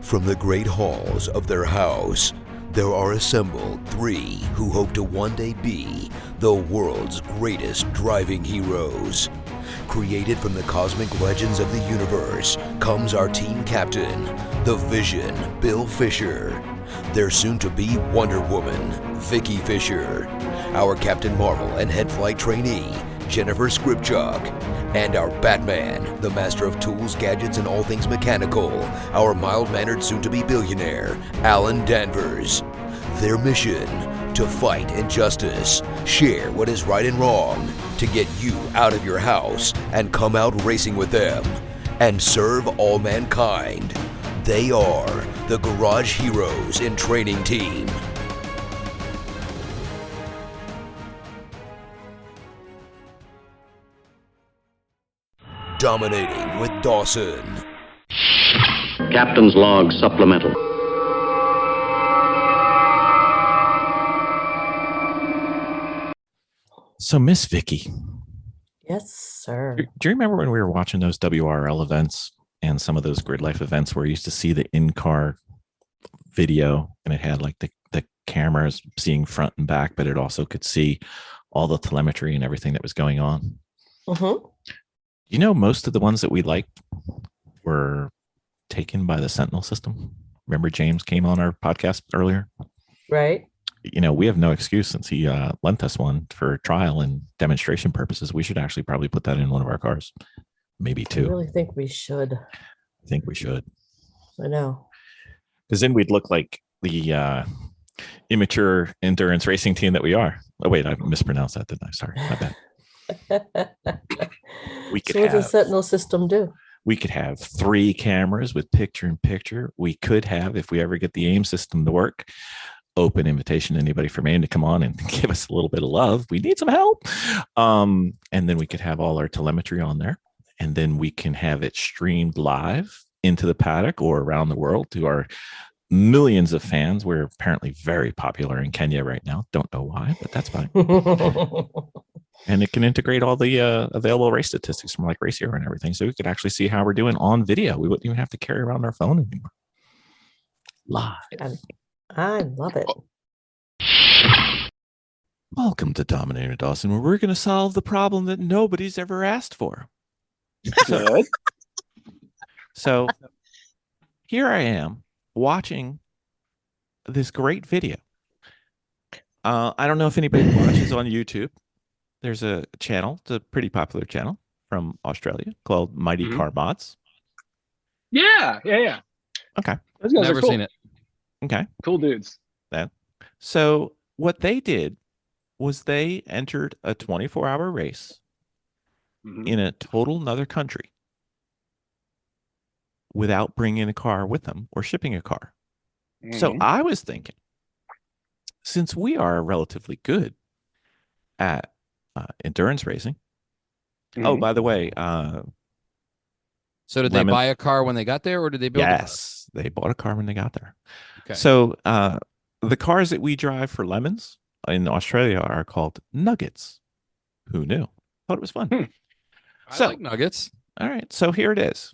From the great halls of their house, there are assembled three who hope to one day be the world's greatest driving heroes. Created from the cosmic legends of the universe comes our team captain, the Vision, Bill Fisher. Their soon-to-be Wonder Woman, Vicky Fisher. Our Captain Marvel and head flight trainee, Jennifer Skripchuk. And our Batman, the master of tools, gadgets, and all things mechanical, our mild-mannered soon-to-be billionaire, Alan Danvers. Their mission, to fight injustice, share what is right and wrong, to get you out of your house and come out racing with them, and serve all mankind. They are the Garage Heroes in Training Team. Dominating with Dawson. Captain's Log Supplemental. So, Miss Vicky. Yes, sir. Do you remember when we were watching those WRL events and some of those grid life events where you used to see the in-car video and it had like the cameras seeing front and back, but it also could see all the telemetry and everything that was going on? Mm-hmm. You know, most of the ones that we liked were taken by the Sentinel system. Remember James came on our podcast earlier? Right. You know, we have no excuse since he lent us one for trial and demonstration purposes. We should actually probably put that in one of our cars. Maybe two. I really think we should. I think we should. I know. Because then we'd look like the immature endurance racing team that we are. Oh, wait, I mispronounced that, didn't I? Sorry, my bad. We could So what does the have, Sentinel system do? we could have 3 cameras with picture-in-picture. We could have, if we ever get the AIM system to work, open invitation to anybody from AIM to come on and give us a little bit of love. We need some help. And then we could have all our telemetry on there. And then we can have it streamed live into the paddock or around the world to our millions of fans. We're apparently very popular in Kenya right now. Don't know why, but that's fine. And it can integrate all the available race statistics from like Race Hero and everything. So we could actually see how we're doing on video. We wouldn't even have to carry around our phone anymore. Live. I love it. Welcome to Dominator Dawson, where we're going to solve the problem that nobody's ever asked for. Good. So here I am watching this great video. I don't know if anybody watches on YouTube. There's a channel, it's a pretty popular channel from Australia called Mighty Car Mods. Yeah. Okay. Those guys Never are cool. seen it. Okay. Cool dudes. So what they did was they entered a 24-hour race in a total another country without bringing a car with them or shipping a car. So I was thinking, since we are relatively good at endurance racing. Oh, by the way, So did they buy a car when they got there, or did they build yes, they bought a car when they got there. Okay. So the cars that we drive for Lemons in Australia are called Nuggets. Who knew? Thought it was fun. I like Nuggets. All right, so here it is.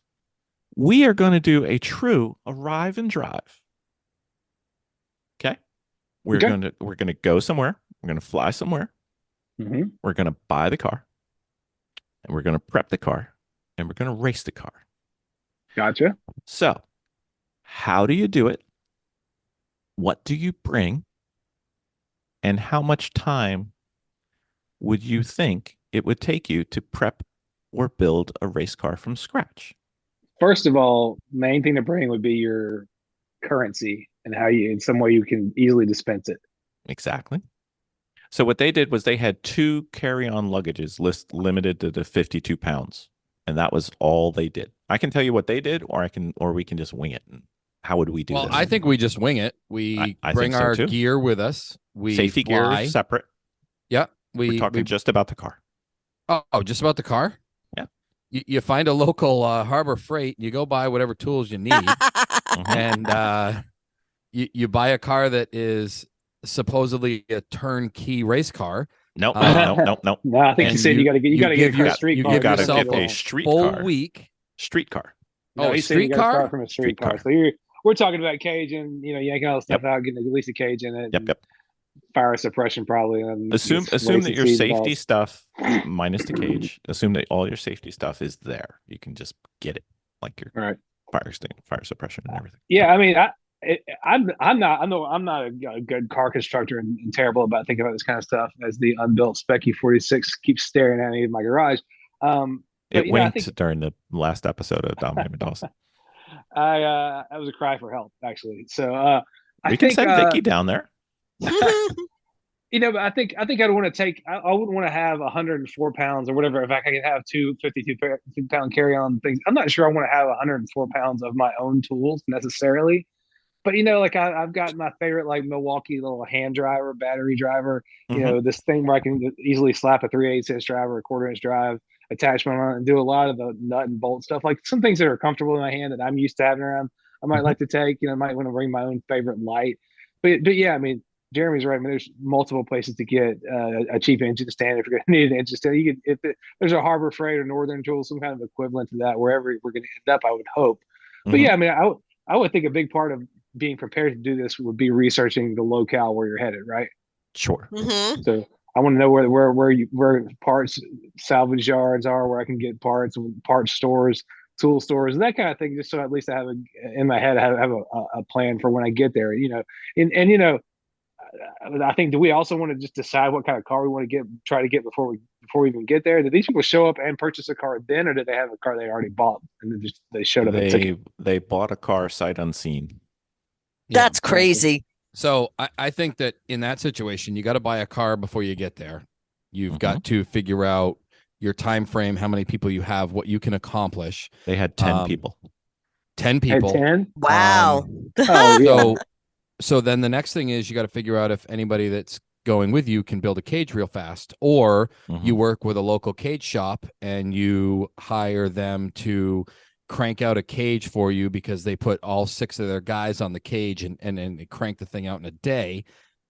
We are going to do a true arrive and drive. Okay, we're going to go somewhere. We're going to fly somewhere. We're going to buy the car, and we're going to prep the car, and we're going to race the car. Gotcha. So, how do you do it? What do you bring? And how much time would you think it would take you to prep or build a race car from scratch? First of all, main thing to bring would be your currency and how you, in some way, you can easily dispense it. Exactly. So what they did was they had 2 carry-on luggages limited to the 52 pounds. And that was all they did. I can tell you what they did, or we can just wing it. How would we do this? Well, I think we just wing it. We I bring think so our too. gear with us. We Safety fly. gear separate. Yeah. We're talking just about the car. Oh, just about the car? Yeah. You find a local Harbor Freight, and you go buy whatever tools you need. And you buy a car that is supposedly a turnkey race car. No. No, I think you said you got to get a street car. You got to yourself get a street full car. week. Street car. No, Oh, he a said you street gotta car? start from a street car. car. So you're we're talking about cage and yanking all the stuff out, getting at least a cage in it. Yep. Fire suppression probably. And Assume waste that and your seed safety involved. stuff minus the cage. Assume that all your safety stuff is there. You can just get it, like your All right. fire suppression and everything. Yeah, I mean, I'm not a good car constructor and terrible about thinking about this kind of stuff as the unbuilt Spec 46 keeps staring at me in my garage. But It winked during the last episode of Dominic Dawson. that was a cry for help, actually. So We can send Vicky down there. But I think I'd want to take. I wouldn't want to have 104 pounds or whatever. If I could have two 52-pound carry-on things, I'm not sure I want to have 104 pounds of my own tools necessarily. But like I've got my favorite like Milwaukee little hand driver, battery driver. This thing where I can easily slap a 3/8 inch driver, a 1/4 inch drive attachment on it, and do a lot of the nut and bolt stuff. Like some things that are comfortable in my hand that I'm used to having around. I might like to take. I might want to bring my own favorite light. But yeah, I mean. Jeremy's right. I mean, there's multiple places to get a cheap engine stand if you're going to need an engine stand. You can, there's a Harbor Freight or Northern Tool, some kind of equivalent to that, wherever we're going to end up. I would hope. But yeah, I mean, I would think a big part of being prepared to do this would be researching the locale where you're headed, right? Sure. So I want to know where parts salvage yards are, where I can get parts stores, tool stores, and that kind of thing. Just so at least I have in my head, I have a plan for when I get there. I think, do we also want to just decide what kind of car we want to try to get before we even get there? Did these people show up and purchase a car then, or did they have a car they already bought and then they showed up? They bought a car sight unseen. That's crazy. So I think that in that situation, you got to buy a car before you get there. You've got to figure out your time frame, how many people you have, what you can accomplish. They had 10 people. 10 people. 10? Wow. So then the next thing is you got to figure out if anybody that's going with you can build a cage real fast, or you work with a local cage shop and you hire them to crank out a cage for you because they put all 6 of their guys on the cage and they crank the thing out in a day.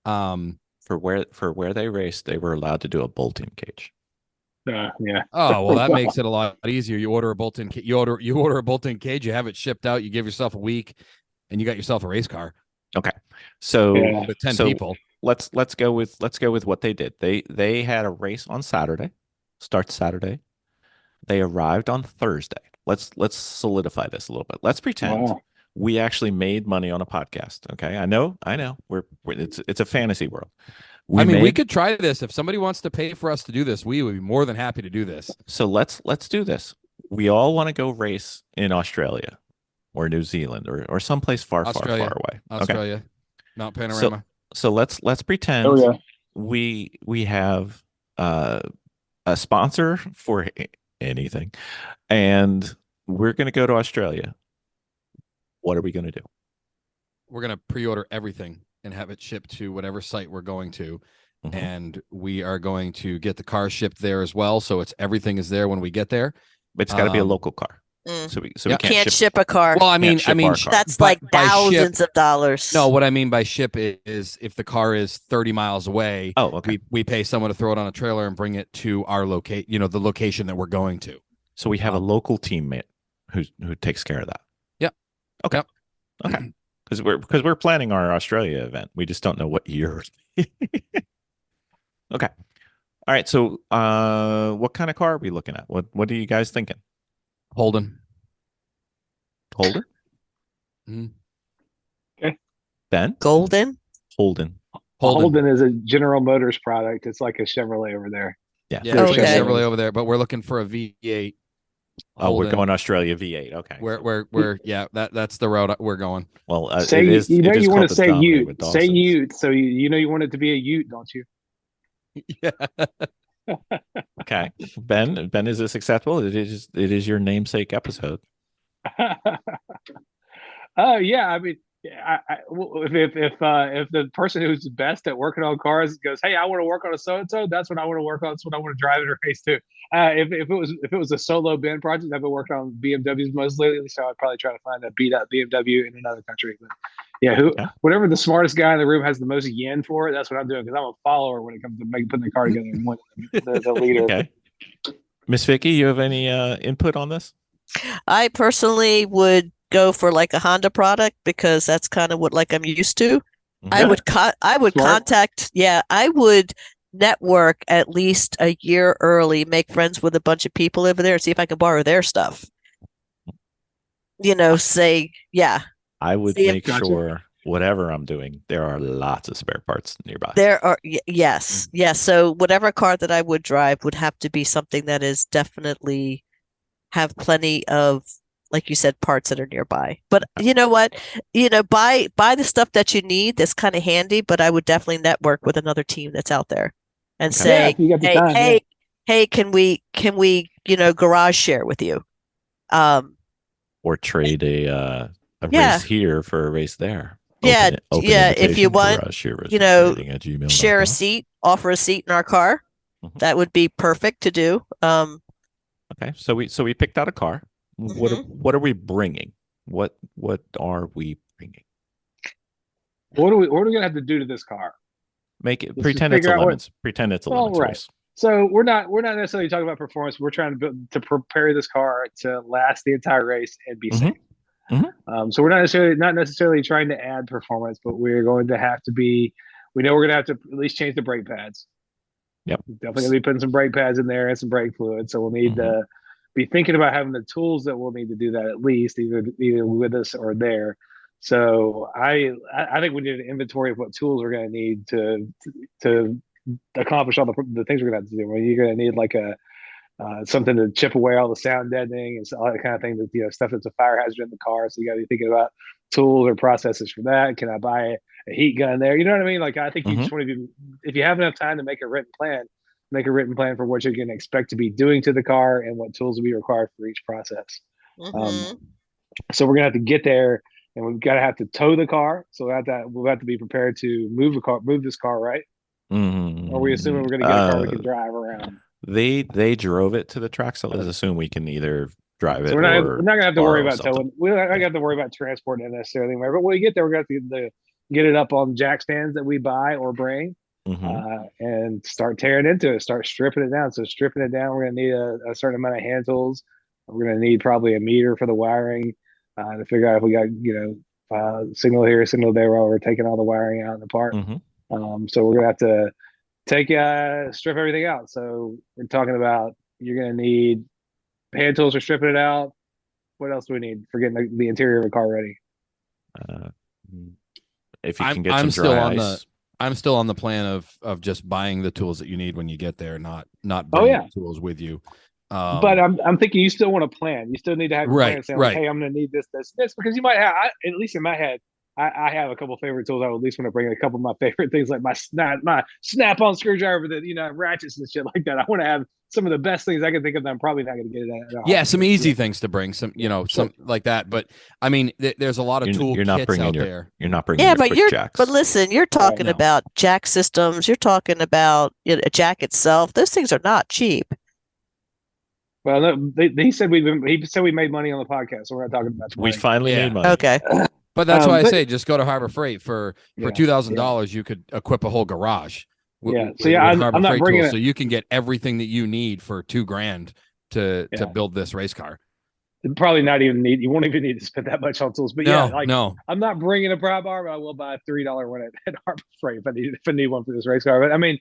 For where they raced, they were allowed to do a bolt-in cage. Yeah. Oh, well, that makes it a lot easier. You order a bolt-in you order a bolt-in cage, you have it shipped out, you give yourself a week, and you got yourself a race car. Okay, so with 10 people. Let's go with what they did. They had a race on Saturday, starts Saturday. They arrived on Thursday. Let's solidify this a little bit. Let's pretend we actually made money on a podcast. Okay, I know. It's a fantasy world. We could try this. If somebody wants to pay for us to do this, we would be more than happy to do this. So let's do this. We all want to go race in Australia or New Zealand or someplace far away. Australia, okay. Mount Panorama. So let's pretend we have a sponsor for anything, and we're going to go to Australia. What are we going to do? We're going to pre-order everything and have it shipped to whatever site we're going to. And we are going to get the car shipped there as well. So everything is there when we get there. But it's got to be a local car. So we can't ship a car. Well, I mean, that's like thousands of dollars. No, what I mean by ship is if the car is 30 miles away. Oh, okay. We pay someone to throw it on a trailer and bring it to our the location that we're going to. So we have a local teammate who takes care of that. Yeah. Okay. Yep. Okay. Because we're planning our Australia event. We just don't know what year. Okay. All right. So, what kind of car are we looking at? What are you guys thinking? Holden. Okay. Ben? Golden? Holden is a General Motors product. It's like a Chevrolet over there. Yeah, Chevrolet over there, but we're looking for a V8. Oh, we're going Australia V8. Okay. We're that's the route we're going. Well, you want to say Ute. Say Ute. So you want it to be a Ute, don't you? Yeah. Okay. Ben, is this acceptable? It is your namesake episode. Yeah. I mean, if the person who's best at working on cars goes, hey, I want to work on a so-and-so, that's what I want to work on. That's what I want to drive in a race to. If it was a solo Ben project, I've been working on BMWs most lately, so I'd probably try to find a beat up BMW in another country. But yeah, whatever the smartest guy in the room has the most yen for it, that's what I'm doing, because I'm a follower when it comes to putting the car together and winning the leader. Okay. Miss Vicky, you have any input on this? I personally would go for like a Honda product because that's kind of what like I'm used to. I would Smart. contact, I would network at least a year early, make friends with a bunch of people over there and see if I can borrow their stuff. Say, I would See, make Gotcha. sure whatever I'm doing, there are lots of spare parts nearby. there are, yes. So whatever car that I would drive would have to be something that is definitely have plenty of, like you said, parts that are nearby. But you know what? Buy the stuff that you need that's kind of handy, but I would definitely network with another team that's out there and Okay. Yeah, say, if you got the hey, time, hey, can we, garage share with you? Or trade a Yeah. race here for a race there. Yeah, Open if you invitation, want, garage share you know, @gmail.com. share a seat, offer a seat in our car. Mhm. That would be perfect to do. Okay, so we picked out a car. Mhm. What are we bringing? What are we bringing? what are we gonna have to do to this car? Make it Let's just pretend it's a figure out what- lemons. Pretend it's a Well, lemons right. race. So we're not necessarily talking about performance. We're trying to prepare this car to last the entire race and be Mhm. safe. Mhm. So we're not necessarily trying to add performance, but we're going to have to be. We know we're going to have to at least change the brake pads. Yep. Definitely going to be putting some brake pads in there and some brake fluid. So we'll need to be thinking about having the tools that we'll need to do that at least, either with us or there. So I think we need an inventory of what tools we're going to need to accomplish all the things we're going to have to do. Well, you're going to need like a something to chip away all the sound deadening and all that kind of thing. That stuff that's a fire hazard in the car. So you got to be thinking about tools or processes for that. Can I buy a heat gun there? You know what I mean? Like I think you just want to be, if you have enough time to make a written plan for what you're going to expect to be doing to the car and what tools will be required for each process. Mhm. So we're gonna have to get there, and we've got to have to tow the car. So we'll have to be prepared to move this car, right? Or are we assuming we're going to get a car we can drive around? They drove it to the track, so let's assume we can either drive it. So we're not going to have to worry about something. towing. We're not going to have to worry about transporting it necessarily anywhere. But when we get there, we're going to have to get it up on jack stands that we buy or bring, and start tearing into it. Start stripping it down. So stripping it down, we're going to need a certain amount of hand tools. We're going to need probably a meter for the wiring to figure out if we got signal here, signal there while we're taking all the wiring out and apart. So we're going to have to strip everything out. So we're talking about you're going to need hand tools for stripping it out. What else do we need for getting the interior of a car ready? If you can get some dry ice. I'm still on the plan of just buying the tools that you need when you get there, not bringing the tools with you. But I'm thinking you still want a plan. You still need to have a plan saying, right. Hey, I'm going to need this, because you might have, at least in my head, I have a couple favorite tools. I would at least want to bring in a couple of my favorite things, like my snap-on screwdriver that ratchets and shit like that. I want to have some of the best things I can think of that I'm probably not going to get it at. Some easy things to bring, some like that. But I mean, there's a lot of tool kits out there. You're not bringing your jacks. But listen, you're talking about jack systems. You're talking about a jack itself. Those things are not cheap. Well, no, he said we made money on the podcast, so we're not talking about. We finally made money. Okay. But that's why I say just go to Harbor Freight for $2,000. You could equip a whole garage. I'm not bringing so you can get everything that you need for $2,000 to build this race car. Probably not even need. You won't even need to spend that much on tools. But no. I'm not bringing a pry bar, but I will buy a $3 one at Harbor Freight if I need one for this race car. But I mean,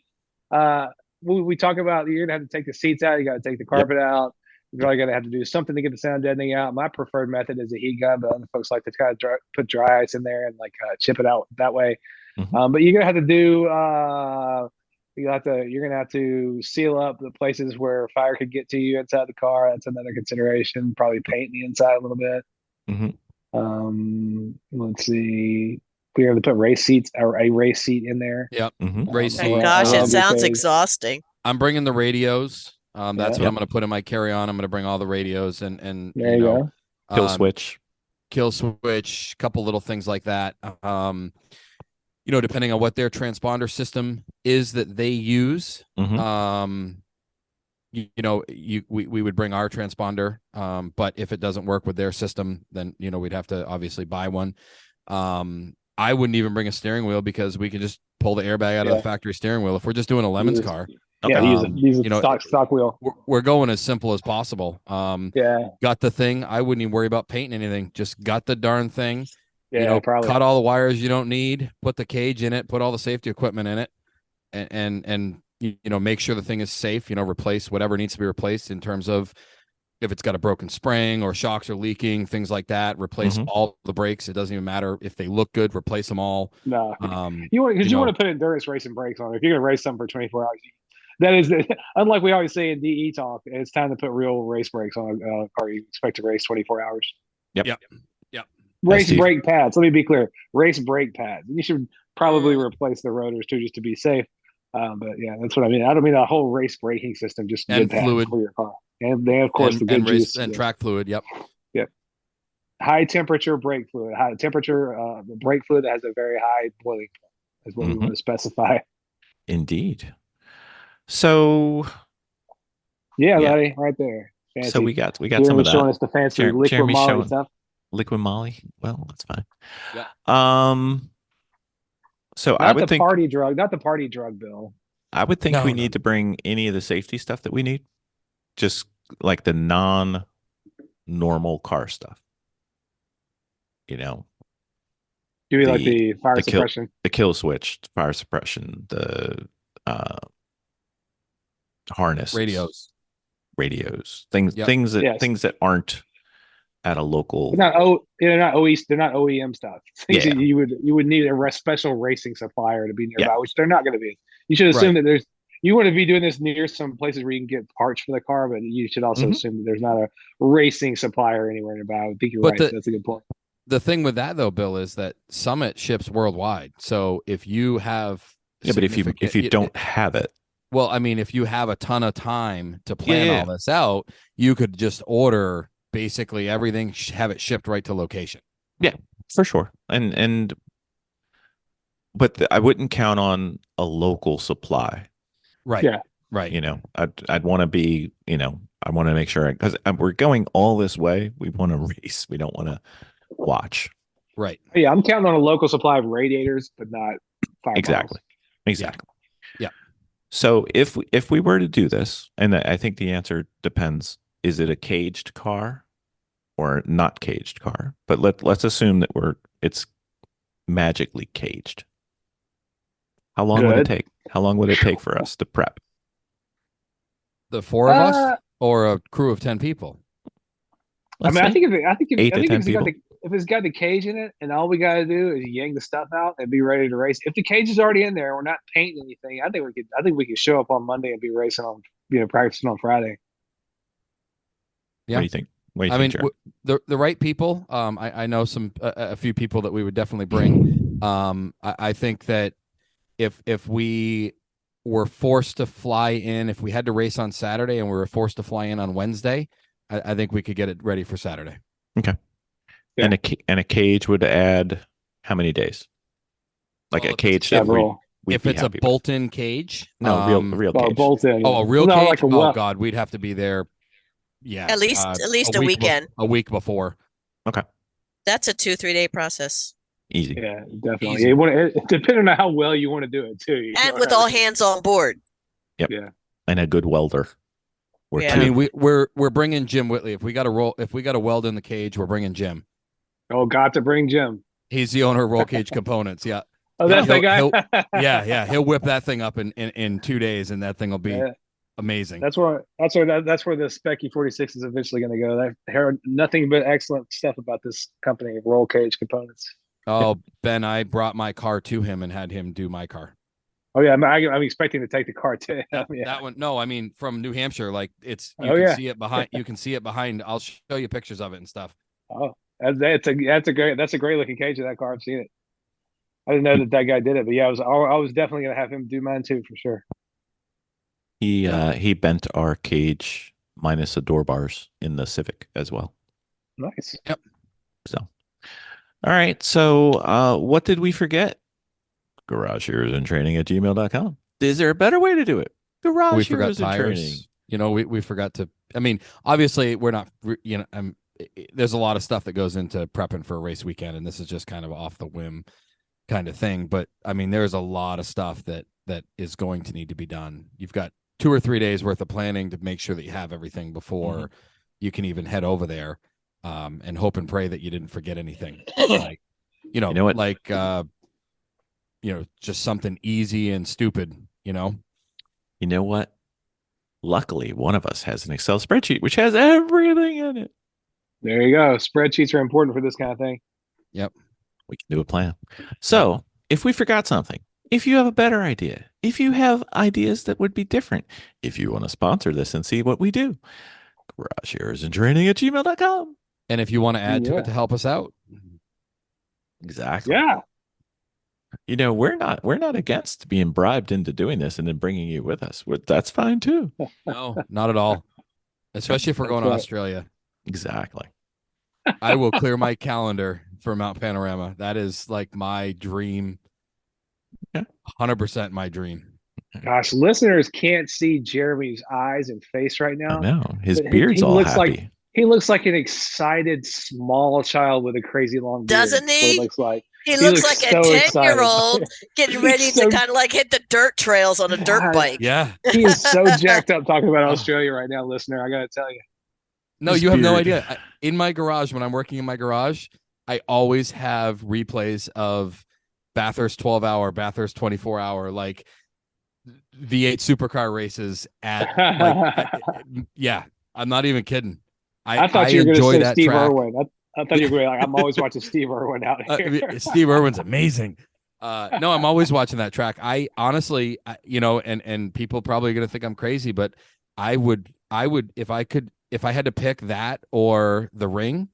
we talk about you're gonna have to take the seats out. You got to take the carpet out. You're probably gonna have to do something to get the sound deadening out. My preferred method is a heat gun, but other folks like to kind of put dry ice in there and chip it out that way. But you're gonna have to do. You're gonna have to seal up the places where fire could get to you inside the car. That's another consideration. Probably paint the inside a little bit. Let's see. We have to put race seats or a race seat in there. Yep. Race seat. Gosh, it sounds exhausting. I'm bringing the radios. That's what I'm going to put in my carry-on. I'm going to bring all the radios and there you go. Kill switch, couple little things like that. Depending on what their transponder system is that they use, we would bring our transponder. But if it doesn't work with their system, then we'd have to obviously buy one. I wouldn't even bring a steering wheel because we can just pull the airbag out of the factory steering wheel. If we're just doing a lemons car, Okay. Yeah, use a you know, stock wheel. we're going as simple as possible. Yeah, Got the thing. I wouldn't even worry about painting anything. Just got the darn thing. yeah, You know, probably. cut all the wires you don't need. Put the cage in it. Put all the safety equipment in it, and you know, make sure the thing is safe. You know, replace whatever needs to be replaced in terms of if it's got a broken spring or shocks are leaking, things like that. Replace all the brakes. It doesn't even matter if they look good. Replace them all. No, you want to put endurance racing brakes on it. If you're going to race something for 24 hours, that is unlike we always say in DE talk. It's time to put real race brakes on a car you expect to race 24 hours. Yep. Race brake pads. Let me be clear. Race brake pads. You should probably replace the rotors too, just to be safe. But yeah, that's what I mean. I don't mean a whole race braking system, just and good fluid pads for your car, and then of course the good and race juice and track fluid. Yep. High temperature brake fluid. High temperature brake fluid that has a very high boiling point is what we want to specify. Indeed. So yeah, buddy, right there. Fancy. So we got Jeremy some of that. showing us the fancy liquid Jeremy's Molly showing stuff. liquid Molly. Well, that's fine. Yeah. So Not I would the think party drug, not the party drug bill. I would think No, we no. need to bring any of the safety stuff that we need, just like the non-normal car stuff. You know, Do we like the fire the suppression? the kill switch, fire suppression, the harness, Radios, things Yep. things that Yes. things that aren't at a local. They're not OEM stuff. Things Yeah. that you would need a special racing supplier to be nearby, Yeah. which they're not going to be. You should assume Right. that you want to be doing this near some places where you can get parts for the car, but you should also Mhm. assume that there's not a racing supplier anywhere nearby. I think you're But right. That's a good point. The thing with that though, Bill, is that Summit ships worldwide. So if you have Yeah, but if you significant- don't have it, well, I mean, if you have a ton of time to plan Yeah. all this out, you could just order basically everything, have it shipped right to location. for sure. But I wouldn't count on a local supply. Right. Yeah. Right. You know, I'd want to be, you know, I want to make sure because we're going all this way. We want to race. We don't want to watch. Right. Yeah, I'm counting on a local supply of radiators, but not fire Exactly. bottles. Exactly. Yeah. So if we were to do this, and I think the answer depends, is it a caged car or not caged car? But let's assume that it's magically caged. How long would it Good. take? How long would it take for us to prep? The four of Uh, us or a crew of 10 people. Let's I say think eight to 10 if it's got the cage in it, and all we got to do is yank the stuff out and be ready to race. If the cage is already in there, we're not painting anything. I think we could show up on Monday and be racing on, practicing on Friday. Yeah. What do you think? What do you I mean, think, Jared? the right people. I know a few people that we would definitely bring. I think that if we were forced to fly in, if we had to race on Saturday and we were forced to fly in on Wednesday, I think we could get it ready for Saturday. Okay. Yeah. And a cage would add how many days? Like Well, a if it's cage that several. we'd If be it's a happy with. bolt-in cage, No, real Oh, cage. bolt-in. oh, a real No, cage. like a Oh well. God, we'd have to be there. Yeah, At least a week weekend. a week before. That's a 2-3 day process. Easy. Yeah, definitely. Easy. You want it, depending on how well you want to do it too. You And know, with all hands on board. And a good welder. Or Yeah. I two. mean, we're bringing Jim Whitley. If we got to weld in the cage, we're bringing Jim. Oh, got to bring Jim. He's the owner of Roll Cage Components. Yeah, Oh, that's He'll- the guy. yeah. He'll whip that thing up in 2 days, and that thing will be Yeah. amazing. That's where the Specky 46 is eventually going to go. I've heard nothing but excellent stuff about this company, Roll Cage Components. Oh, Ben, I brought my car to him and had him do my car. Oh yeah, I'm expecting to take the car too. Yeah. That one, no, I mean from New Hampshire. Like you Oh, can yeah. see it behind. You can see it behind. I'll show you pictures of it and stuff. Oh, that's a great looking cage of that car. I've seen it. I didn't know that guy did it, but yeah, I was definitely going to have him do mine too for sure. He bent our cage minus the door bars in the Civic as well. Nice. So, all right. So, what did we forget? Garage Heroes and Training at gmail.com. Is there a better way to do it? Garage We forgot Heroes and Training. tires. You know, we forgot to. I mean, obviously, we're not. You know, there's a lot of stuff that goes into prepping for a race weekend, and this is just kind of off the whim kind of thing. But I mean, there's a lot of stuff that is going to need to be done. You've got 2 or 3 days worth of planning to make sure that you have everything before you can even head over there, and hope and pray that you didn't forget anything. Like, you know what? like, just something easy and stupid, You know what? Luckily, one of us has an Excel spreadsheet which has everything in it. There you go. Spreadsheets are important for this kind of thing. Yep. We can do a plan. So if we forgot something, if you have a better idea, if you have ideas that would be different, if you want to sponsor this and see what we do, garageheroesandtraining@gmail.com. And if you want to add to Yeah. it to help us out, Exactly. Yeah. We're not against being bribed into doing this and then bringing you with us. That's fine too. no, not at all. Especially if we're going to That's right. Australia. Exactly. I will clear my calendar for Mount Panorama. That is like my dream. Yeah. 100% my dream. Gosh, listeners can't see Jeremy's eyes and face right I now. know. His But beard's he all looks happy. like he looks like an excited small child with a crazy long beard. Doesn't That's what he? He looks like. He looks like a so excited. 10-year-old getting He's ready so- to kind of like hit the dirt trails on a dirt God. bike. Yeah. He is so jacked up talking about Australia right now, listener. I got to tell you. No, His you have no beard. idea. In my garage, when I'm working in my garage, I always have replays of Bathurst 12-hour, Bathurst 24-hour, like V8 supercar races at yeah, I'm not even kidding. I thought you were going to enjoy say that Steve track. Irwin. I thought you were going to be like, I'm always watching Steve Irwin out here. Steve Irwin's amazing. No, I'm always watching that track. I honestly, and people probably going to think I'm crazy, but I would, if I had to pick that or the ring,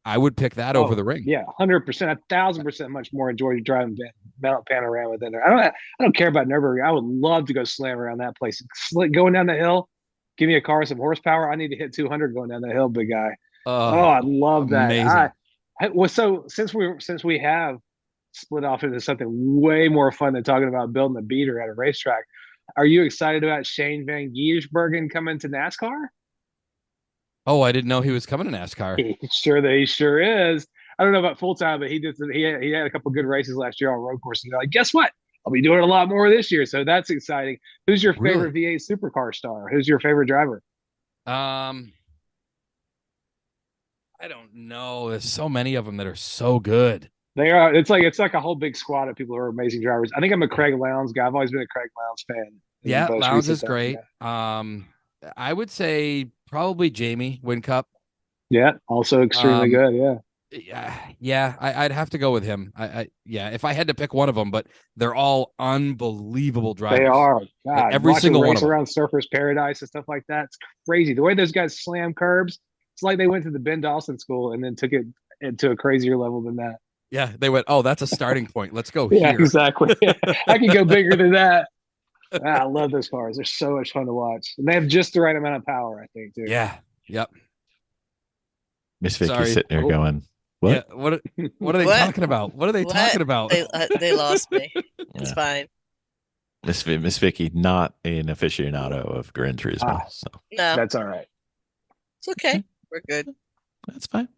I would pick that over the ring. Yeah, 100%, 1,000% much more enjoy driving Mount Panorama than there. I don't care about Nürburgring. I would love to go slam around that place. Going down the hill, give me a car with some horsepower. I need to hit 200 going down the hill, big guy. I love that. Amazing. Well, so since we have split off into something way more fun than talking about building a beater at a racetrack, are you excited about Shane Van Giersbergen coming to NASCAR? Oh, I didn't know he was coming to NASCAR. He sure is. I don't know about full time, but he had a couple good races last year on road courses. And they're like, guess what? I'll be doing a lot more this year, so that's exciting. Who's your favorite V8 supercar star? Who's your favorite driver? I don't know. There's so many of them that are so good. They are. It's like a whole big squad of people who are amazing drivers. I think I'm a Craig Lowndes guy. I've always been a Craig Lowndes fan. Yeah, Lowndes is recent great. times, I would say probably Jamie Whincup. yeah, also extremely good. Yeah, I'd have to go with him. If I had to pick one of them, but they're all unbelievable drivers. They are. God, every watching single one race of them. around Surfers Paradise and stuff like that. It's crazy. The way those guys slam curbs. It's like they went to the Ben Dawson school and then took it to a crazier level than that. Yeah, they went, oh, that's a starting point. Let's go Yeah, here. exactly. I can go bigger than that. I love those cars. They're so much fun to watch. And they have just the right amount of power, I think, too. Yeah. Yep. Miss Vicky's Sorry. sitting there going, what? Yeah, what are they What? talking about? What are they talking about? They lost me. It's Yeah. fine. Miss Vicky, not an aficionado of Gran Turismo. So No, That's all right. it's okay. We're good. that's fine.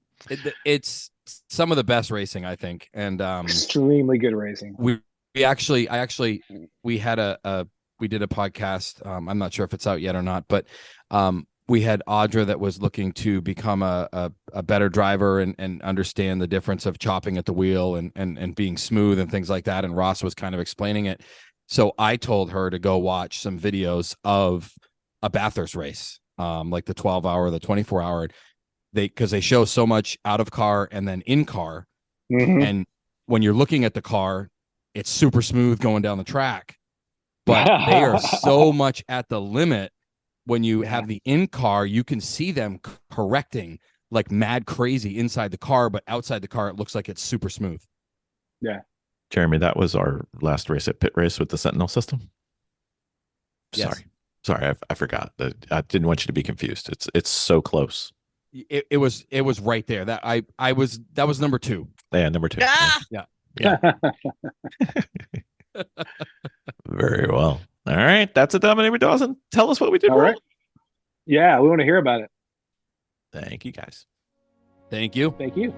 It's some of the best racing, I think. And Extremely good racing. we did a podcast. I'm not sure if it's out yet or not, but we had Audra that was looking to become a better driver and understand the difference of chopping at the wheel and being smooth and things like that. And Ross was kind of explaining it. So I told her to go watch some videos of a Bathurst race, like the 12-hour, the 24-hour. Because they show so much out of car and then in car. Mhm. And when you're looking at the car, it's super smooth going down the track, but they are so much at the limit. When you have the in car, you can see them correcting like mad crazy inside the car, but outside the car, it looks like it's super smooth. Jeremy, that was our last race at pit race with the Sentinel system. Yes. Sorry, I forgot. I didn't want you to be confused. It's so close. It was right there. That was number 2. Yeah, number 2. Ah, Very well. All right, that's it, Dominic Dawson. Tell us what we did All wrong. right. Yeah, we want to hear about it. Thank you, guys. Thank you. Thank you.